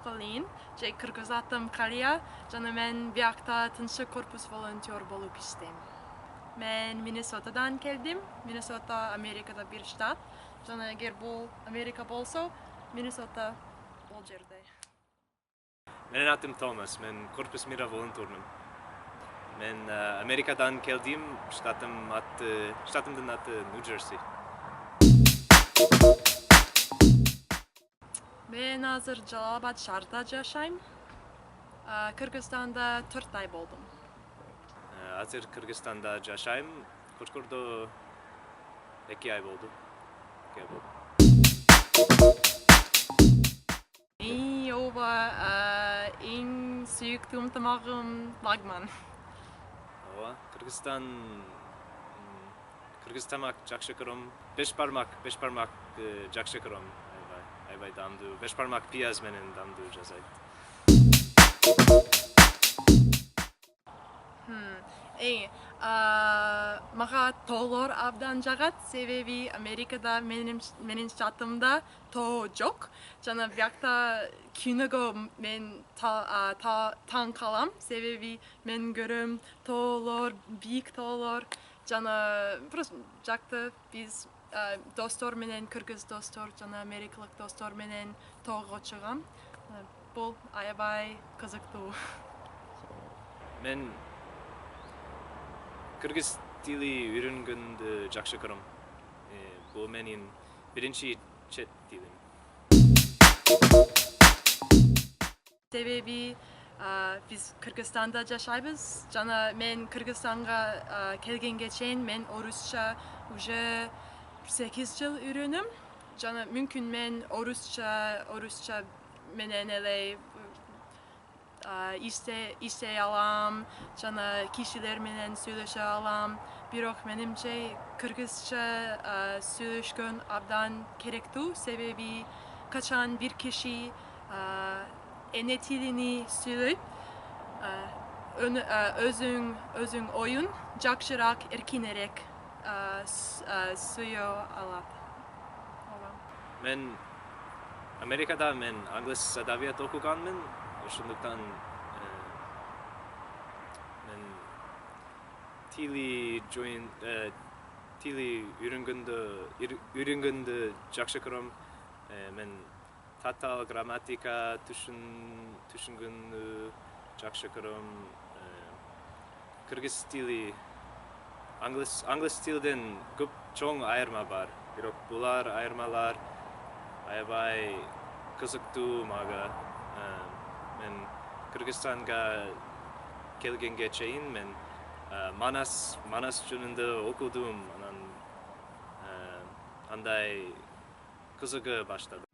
Колин, же Кыргыз атым Калия, жана мен биякта тынчсыз корпус волонтер болуп иштейм. Мен Миннесотадан келдим. Миннесота Америкада бир штат. Жана эгер бул Америка болсо, Миннесота бул жерде. Менин атым Томас, мен Корпус Мира волонтермун. Мен Америкадан келдим, штатымдын аты Нью-Джерси. Мен азыр Жалал-Абад шаарында жашайм. Кыргызстанда 4 ай болдум. Азыр Кыргызстанда жашайм, Кочкордо 2 ай болду. Эң сүйүктүү тамагым лагман. Ооба, Кыргыз тамак жакшы көрөм. Беш бармак жакшы көрөм. Аябай дамдуу. Беш бармак пияз менен дамдуу жасайт. Мага тоолор абдан жагат, себеби Америкада менин штатымда тоо жок. Жана биякта күнөгө мен таң калам, себеби мен көрөм тоолор, бийик тоолор. Жана просто жакты биз достор менен, кыргыз достор жана америкалык достор менен тоого чыгам. Бул аябай кызыктуу. Мен кыргыз тили үйрөнгөндү жакшы көрөм. Бул менин биринчи чет тилим. Себеби биз Кыргызстанда жашайбыз. Жана мен Кыргызстанга келгенге чейин мен орусча уже 8 жыл үйрөнөм. Жана мүмкүн мен орусча менен эле иштей алам, жана кишилер менен сүйлөшө алам. Бирок менимче кыргызча сүйлөшкөн абдан керектүү, себеби качан бир киши эне тилини сүйлөйт, өзүң оюн жакшыраак, эркинирээк сүйө алат. Мен Америкада англис адабият окуганмын. Ошондуктан мен тили үйрөнгөндү жакшы көрөм. Мен татаал грамматика түшүнгөндү жакшы көрөм. Кыргыз тили англис тилден көп чоң айырма бар. Бирок булар айырмалар аябай кызыктуу мага. Мен Кыргызстанга келгенге чейин мен Манас жөнүндө окудум, анан андай кызыгы баштады.